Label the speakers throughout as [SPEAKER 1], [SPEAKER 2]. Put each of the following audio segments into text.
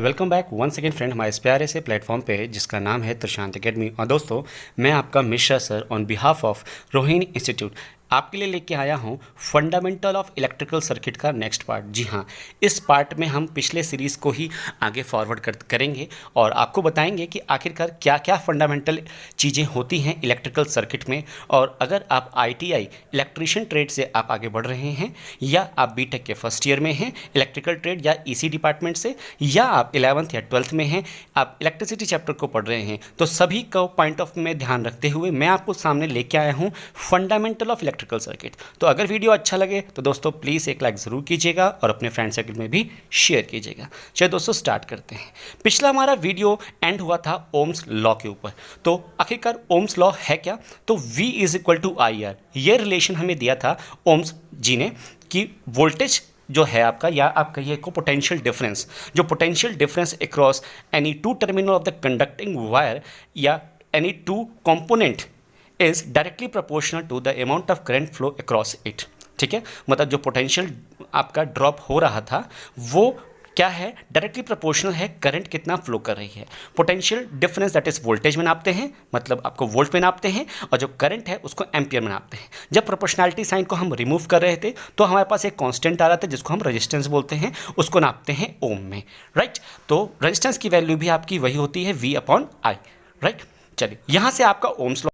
[SPEAKER 1] Welcome back one second friend हमारे इस प्यारे से प्लेटफॉर्म पे जिसका नाम है त्रिशांत अकेडमी। और दोस्तों, मैं आपका Mishra sir on behalf of Rohini institute आपके लिए लेके आया हूँ फंडामेंटल ऑफ इलेक्ट्रिकल सर्किट का नेक्स्ट पार्ट। जी हाँ, इस पार्ट में हम पिछले सीरीज़ को ही आगे फॉरवर्ड करेंगे और आपको बताएंगे कि आखिरकार क्या क्या फंडामेंटल चीज़ें होती हैं इलेक्ट्रिकल सर्किट में। और अगर आप ITI इलेक्ट्रीशियन ट्रेड से आप आगे बढ़ रहे हैं, या आप बीटेक के फर्स्ट ईयर में हैं इलेक्ट्रिकल ट्रेड या EC डिपार्टमेंट से, या आप 11th या 12th में हैं, आप इलेक्ट्रिसिटी चैप्टर को पढ़ रहे हैं, तो सभी को पॉइंट ऑफ में ध्यान रखते हुए मैं आपको सामने लेके आया हूँ फंडामेंटल ऑफ इलेक्ट्रिकल सर्किट। तो अगर वीडियो अच्छा लगे तो दोस्तों प्लीज़ एक लाइक ज़रूर कीजिएगा और अपने फ्रेंड सर्किल में भी शेयर कीजिएगा। चलिए दोस्तों स्टार्ट करते हैं। पिछला हमारा वीडियो एंड हुआ था ओम्स लॉ के ऊपर। तो आखिरकार ओम्स लॉ है क्या? तो V = IR, ये रिलेशन हमें दिया था ओम्स जी ने कि वोल्टेज जो है आपका, या आप कहिए को पोटेंशियल डिफरेंस, जो potential difference across any two terminal of the conducting wire या any two component is directly proportional to the amount of current flow across it. ठीक है, मतलब जो पोटेंशियल आपका ड्रॉप हो रहा था वो क्या है, डायरेक्टली प्रोपोर्शनल है करंट कितना फ्लो कर रही है। Potential difference that is voltage में नापते हैं, मतलब आपको वोल्ट में नापते हैं, और जो करंट है उसको एम्पियर में नापते हैं। जब प्रोपोर्शनैलिटी साइन को हम रिमूव कर रहे थे तो हमारे पास एक कांस्टेंट आ रहा था जिसको हम रेजिस्टेंस बोलते हैं, उसको नापते हैं ओम में, राइट। तो रेजिस्टेंस की वैल्यू भी आपकी वही होती है V/I, राइट। चलिए यहाँ से आपका ओम्स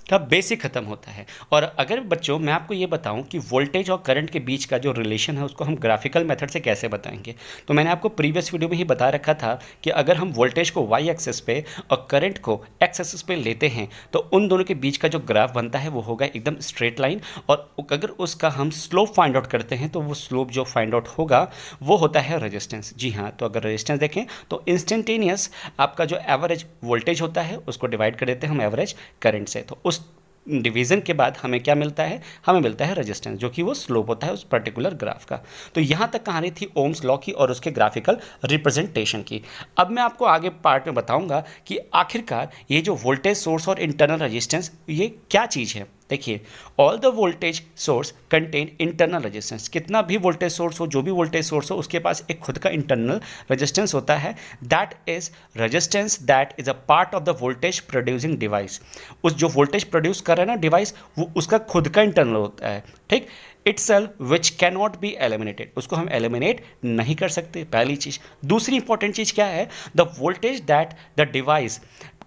[SPEAKER 1] का बेसिक खत्म होता है। और अगर बच्चों मैं आपको ये बताऊं कि वोल्टेज और करंट के बीच का जो रिलेशन है उसको हम ग्राफिकल मेथड से कैसे बताएंगे, तो मैंने आपको प्रीवियस वीडियो में ही बता रखा था कि अगर हम वोल्टेज को Y एक्सिस पे और करंट को X एक्सिस पे लेते हैं तो उन दोनों के बीच का जो ग्राफ बनता है वो होगा एकदम स्ट्रेट लाइन। और अगर उसका हम स्लोप फाइंड आउट करते हैं तो वो स्लोप जो फाइंड आउट होगा वो होता है रेजिस्टेंस। जी हाँ, तो अगर रेजिस्टेंस देखें तो इंस्टेंटेनियस आपका जो एवरेज वोल्टेज होता है उसको डिवाइड कर देते हैं हम एवरेज करंट से, तो उस डिवीज़न के बाद हमें क्या मिलता है, हमें मिलता है रेजिस्टेंस, जो कि वो स्लोप होता है उस पर्टिकुलर ग्राफ का। तो यहाँ तक कहानी थी ओम्स लॉ की और उसके ग्राफिकल रिप्रेजेंटेशन की। अब मैं आपको आगे पार्ट में बताऊंगा कि आखिरकार ये जो वोल्टेज सोर्स और इंटरनल रेजिस्टेंस ये क्या चीज़ है। देखिए, all the voltage source contain internal resistance. कितना भी वोल्टेज सोर्स हो, जो भी वोल्टेज सोर्स हो, उसके पास एक खुद का इंटरनल रेजिस्टेंस होता है। That is resistance that is a part of the voltage producing device. उस जो वोल्टेज प्रोड्यूस कर रहा है ना डिवाइस, वो उसका खुद का इंटरनल होता है, ठीक। Itself which can not be eliminated, उसको हम एलिमिनेट नहीं कर सकते, पहली चीज़। दूसरी इंपॉर्टेंट चीज़ क्या है, the voltage that the device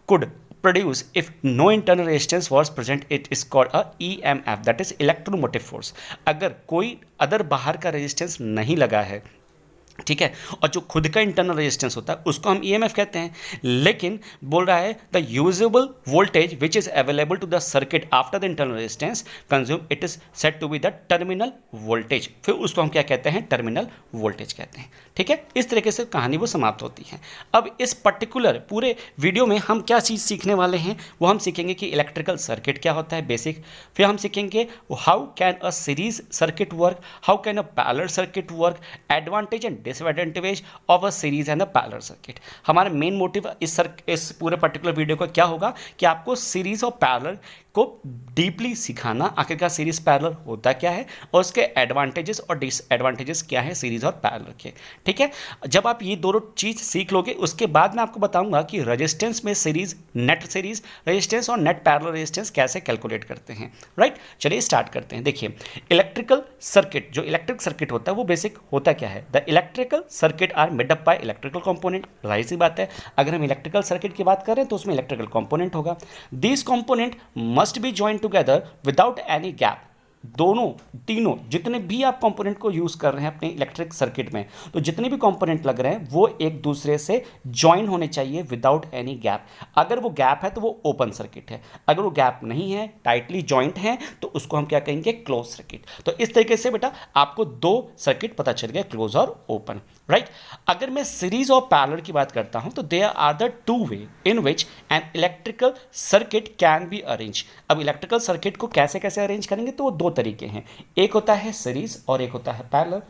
[SPEAKER 1] could produce if no internal resistance was present, it is called a EMF, that is electromotive force। अगर कोई अदर बाहर का रेजिस्टेंस नहीं लगा है, ठीक है, और जो खुद का इंटरनल रेजिस्टेंस होता है उसको हम EMF कहते हैं। लेकिन बोल रहा है the usable voltage which is available to the circuit after the internal resistance consume, it is set to be the terminal voltage. फिर उसको हम क्या कहते हैं, टर्मिनल वोल्टेज कहते हैं, ठीक है। इस तरीके से कहानी वो समाप्त होती है। अब इस पर्टिकुलर पूरे वीडियो में हम क्या चीज़ सीखने वाले हैं, वो हम सीखेंगे कि इलेक्ट्रिकल सर्किट क्या होता है बेसिक। फिर हम सीखेंगे how can a series circuit work, how can a parallel circuit work, advantage and disadvantage of a series and a parallel circuit. हमारा मेन मोटिव इस पूरे पर्टिकुलर वीडियो का क्या होगा कि आपको सीरीज और पैरेलल को डीपली सिखाना, आखिरकार सीरीज पैरेलल होता क्या है और उसके एडवांटेजेस और डिसएडवांटेजेस क्या है सीरीज और पैरेलल के, ठीक है। जब आप ये दोनों चीज़ सीख लोगे उसके बाद मैं आपको बताऊंगा कि रेजिस्टेंस में सीरीज, नेट सीरीज रेजिस्टेंस और नेट पैरेलल रेजिस्टेंस कैसे कैलकुलेट करते हैं, राइट। चलिए स्टार्ट करते हैं। देखिए, इलेक्ट्रिकल सर्किट, जो इलेक्ट्रिक सर्किट होता है वो बेसिक होता क्या है, the electrical circuit are made up by electrical component. जाहिर सी बात है, अगर हम इलेक्ट्रिकल सर्किट की बात करें तो उसमें इलेक्ट्रिकल कंपोनेंट होगा। This component must be joined together without any gap. दोनों तीनों जितने भी आप कंपोनेंट को यूज कर रहे हैं अपने इलेक्ट्रिक सर्किट में, तो जितने भी कंपोनेंट लग रहे हैं वो एक दूसरे से ज्वाइन होने चाहिए विदाउट एनी गैप। अगर वो गैप है तो वो ओपन सर्किट है, अगर वो गैप नहीं है, टाइटली जॉइंट है, तो उसको हम क्या कहेंगे, क्लोज सर्किट। तो इस तरीके से बेटा आपको दो सर्किट पता चल गया, क्लोज और ओपन, राइट। अगर मैं सीरीज और पैरेलल की बात करता हूं तो there are the two way in which an electrical circuit can be arrange. अब इलेक्ट्रिकल सर्किट को कैसे कैसे अरेंज करेंगे, तो वो दो तरीके हैं, एक होता है सीरीज और एक होता है पैरेलल।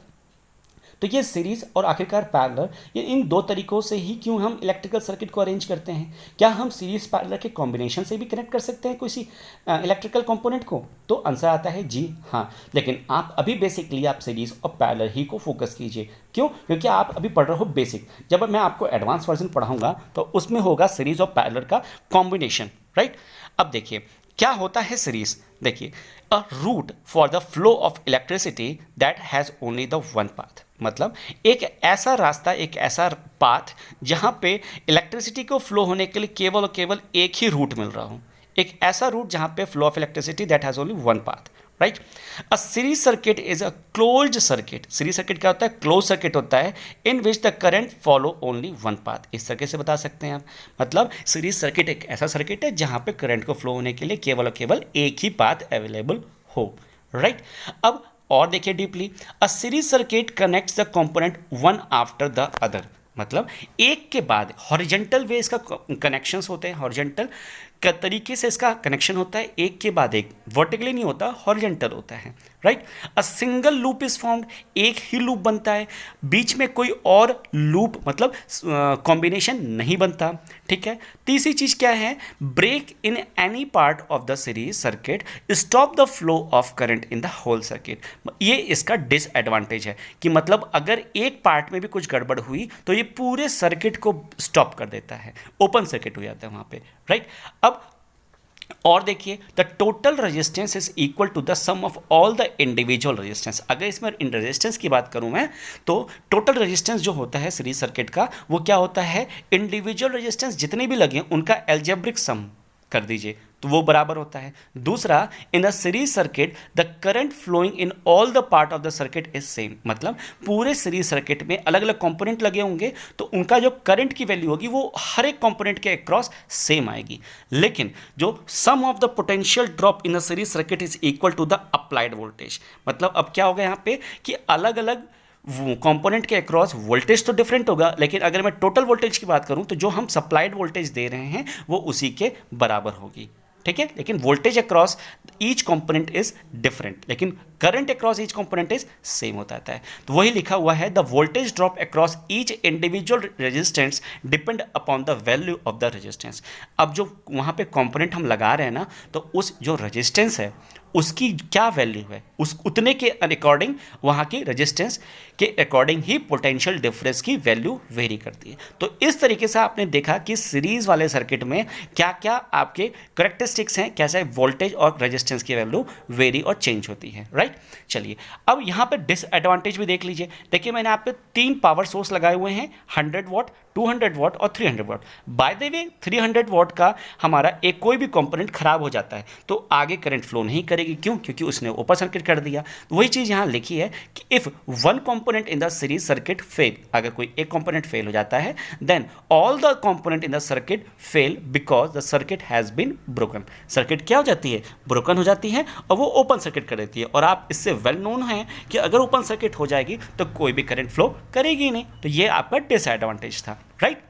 [SPEAKER 1] तो ये सीरीज और आखिरकार पैरेलल, ये इन दो तरीकों से ही क्यों हम इलेक्ट्रिकल सर्किट को अरेंज करते हैं। क्या हम सीरीज पैरेलल के कॉम्बिनेशन से भी कनेक्ट कर सकते हैं किसी इलेक्ट्रिकल कंपोनेंट को? तो आंसर आता है जी हाँ। लेकिन आप अभी बेसिकली आप सीरीज और पैरेलल ही को फोकस कीजिए। क्यों? क्योंकि आप अभी पढ़ रहे हो बेसिक। जब मैं आपको एडवांस वर्जन पढ़ाऊंगा तो उसमें होगा सीरीज और पैरेलल का कॉम्बिनेशन, राइट। अब देखिए क्या होता है सीरीज। देखिए, a route for the flow of electricity that has only the one path, मतलब एक ऐसा रास्ता, एक ऐसा पाथ जहां पे इलेक्ट्रिसिटी को फ्लो होने के लिए केवल और केवल एक ही रूट मिल रहा हो। एक ऐसा रूट जहां पे flow of electricity that has only one path, right. A series circuit is a closed circuit. Series circuit क्या होता है? क्लोज सर्किट होता है in which the current follow only one path. इस तरीके से बता सकते हैं आप। मतलब सीरीज सर्किट एक ऐसा सर्किट है जहां पे करंट को फ्लो होने के लिए केवल और केवल एक ही पाथ अवेलेबल हो, राइट। अब और देखिए deeply, a series circuit connects the component one after the other. मतलब एक के बाद हॉरिजेंटल वे इसका कनेक्शंस होते हैं, हॉरिजेंटल तरीके से इसका कनेक्शन होता है, एक के बाद एक, वर्टिकली नहीं होता, हॉरिजेंटल होता है, right. A single loop is formed, एक ही लूप बनता है, बीच में कोई और लूप मतलब कॉम्बिनेशन नहीं बनता, ठीक है। तीसरी चीज क्या है? Break in any part of the series circuit stop the flow of current in the whole circuit. ये इसका डिसएडवांटेज है कि मतलब अगर एक पार्ट में भी कुछ गड़बड़ हुई तो ये पूरे सर्किट को स्टॉप कर देता है, ओपन सर्किट हो जाता है वहां पे, राइट। अब और देखिए, the total resistance is equal to the sum of all the individual resistance. अगर इसमें इन रेजिस्टेंस की बात करूं मैं तो टोटल रेजिस्टेंस जो होता है सीरीज सर्किट का वो क्या होता है? इंडिविजुअल रेजिस्टेंस जितने भी लगे उनका एल्जेब्रिक सम कर दीजिए तो वो बराबर होता है। दूसरा, in the series circuit the current flowing in all the part of the circuit is same. मतलब पूरे सीरीज सर्किट में अलग अलग कंपोनेंट लगे होंगे तो उनका जो करंट की वैल्यू होगी वो हर एक कंपोनेंट के अक्रॉस सेम आएगी। लेकिन जो sum of the potential drop in the series circuit is equal to the applied voltage. मतलब अब क्या होगा यहाँ पे कि अलग अलग कंपोनेंट के अक्रॉस वोल्टेज तो डिफरेंट होगा, लेकिन अगर मैं टोटल वोल्टेज की बात करूं तो जो हम सप्लाइड वोल्टेज दे रहे हैं वो उसी के बराबर होगी, ठीक है। लेकिन voltage across each component is different, लेकिन current across each component is same होता है। तो वही लिखा हुआ है, the voltage drop across each individual resistance depend upon the value of the resistance. अब जो वहां पे कंपोनेंट हम लगा रहे हैं ना, तो उस जो रेजिस्टेंस है उसकी क्या वैल्यू है, उस उतने के अकॉर्डिंग वहाँ की रेजिस्टेंस के अकॉर्डिंग ही पोटेंशियल डिफरेंस की वैल्यू वेरी करती है। तो इस तरीके से आपने देखा कि सीरीज वाले सर्किट में क्या क्या आपके करेक्टरिस्टिक्स हैं, कैसे वोल्टेज और रेजिस्टेंस की वैल्यू वेरी और चेंज होती है, राइट। चलिए अब यहाँ पे डिसएडवांटेज भी देख लीजिए। देखिए मैंने आप पे 3 पावर सोर्स लगाए हुए हैं, 100 वॉट, 200 वॉट और 300 what. By the way 300 what का हमारा एक कोई भी कंपोनेंट खराब हो जाता है तो आगे करंट फ्लो नहीं करेगी। क्यों? क्योंकि उसने ओपन सर्किट कर दिया। तो वही चीज़ यहाँ लिखी है कि if one component in the series circuit fail, अगर कोई एक कंपोनेंट फेल हो जाता है then all the component in the circuit fail because the circuit has been broken. Circuit क्या हो जाती है? ब्रोकन हो जाती है और वो ओपन सर्किट कर देती है। और आप इससे वेल नोन हैं कि अगर ओपन सर्किट हो जाएगी तो कोई भी करंट फ्लो करेगी नहीं। तो ये आपका डिसएडवांटेज था, राइट।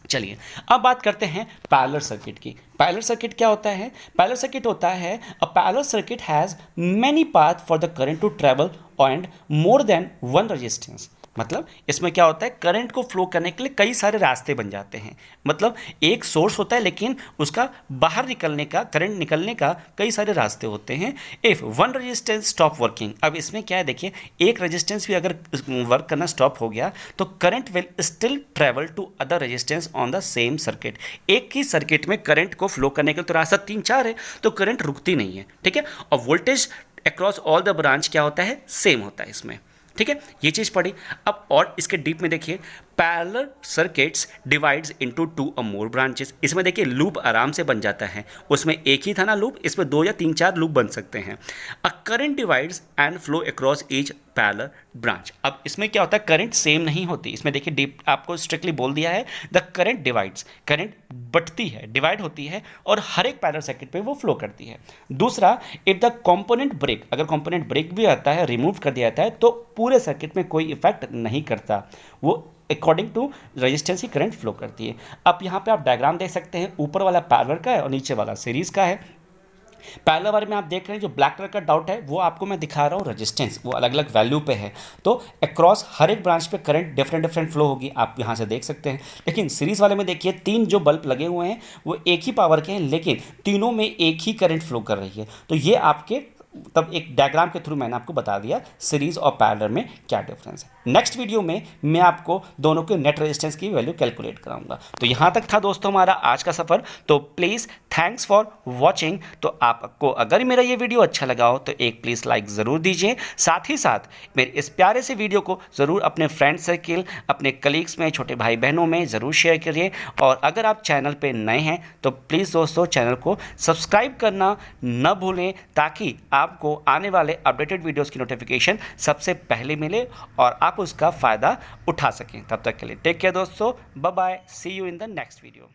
[SPEAKER 1] चलिए अब बात करते हैं पैरेलल सर्किट की। पैरेलल सर्किट क्या होता है? पैरेलल सर्किट होता है a parallel circuit has many path for the current to travel and more than one resistance. मतलब इसमें क्या होता है? करंट को फ्लो करने के लिए कई सारे रास्ते बन जाते हैं। मतलब एक सोर्स होता है लेकिन उसका बाहर निकलने का, करंट निकलने का कई सारे रास्ते होते हैं। If one resistance stop working, अब इसमें क्या है देखिए, एक रेजिस्टेंस भी अगर वर्क करना स्टॉप हो गया तो current will still travel to other resistance on the same circuit. एक ही सर्किट में करंट को फ्लो करने के लिए तो रास्ता 3-4 है तो करंट रुकती नहीं है, ठीक है। और voltage across all the branch क्या होता है? सेम होता है इसमें, ठीक है। ये चीज़ पढ़ी। अब और इसके डीप में देखिए, पैरेलल सर्किट्स डिवाइड्स इनटू 2 और मोर ब्रांचेस। इसमें देखिए लूप आराम से बन जाता है, उसमें एक ही था ना लूप, इसमें 2 या 3-4 लूप बन सकते हैं। A current divides and flow across each parallel branch. अब इसमें क्या होता है? करंट सेम नहीं होती। इसमें देखिए डीप आपको स्ट्रिक्टली बोल दिया है द करंट डिवाइड्स, करंट बटती है, डिवाइड होती है और हर एक पैरेलल सर्किट पे वो फ्लो करती है। दूसरा, इफ द कंपोनेंट ब्रेक, अगर कंपोनेंट ब्रेक भी आता है, रिमूव कर दिया जाता है तो पूरे सर्किट में कोई इफेक्ट नहीं करता, वो अकॉर्डिंग टू रेजिस्टेंस ही करंट फ्लो करती है। अब यहाँ पे आप डायग्राम देख सकते हैं, ऊपर वाला पैरेलल का है और नीचे वाला सीरीज का है। पहले बार में आप देख रहे हैं जो ब्लैक कलर का डॉट है वो आपको मैं दिखा रहा हूँ रेजिस्टेंस, वो अलग अलग वैल्यू पे है। तो अक्रॉस हर एक ब्रांच पे करंट डिफरेंट डिफरेंट फ्लो होगी, आप यहाँ से देख सकते हैं। लेकिन सीरीज वाले में देखिए 3 जो बल्ब लगे हुए हैं वो एक ही पावर के हैं, लेकिन तीनों में एक ही करंट फ्लो कर रही है। तो ये आपके तब एक डायग्राम के थ्रू मैंने आपको बता दिया सीरीज और पैरेलल में क्या डिफरेंस है। नेक्स्ट वीडियो में मैं आपको दोनों के नेट रेजिस्टेंस की वैल्यू कैलकुलेट कराऊंगा। तो यहाँ तक था दोस्तों हमारा आज का सफ़र। तो प्लीज़ थैंक्स फॉर वॉचिंग। तो आपको अगर मेरा ये वीडियो अच्छा लगा हो तो एक प्लीज़ लाइक ज़रूर दीजिए। साथ ही साथ मेरे इस प्यारे से वीडियो को ज़रूर अपने फ्रेंड सर्किल, अपने कलीग्स में, छोटे भाई बहनों में ज़रूर शेयर करिए। और अगर आप चैनल पे नए हैं तो प्लीज़ दोस्तों चैनल को सब्सक्राइब करना न भूलें, ताकि आपको आने वाले अपडेटेड वीडियोस की नोटिफिकेशन सबसे पहले मिले और आप उसका फ़ायदा उठा सकें। तब तक के लिए टेक केयर दोस्तों, bye bye, see you in the next video.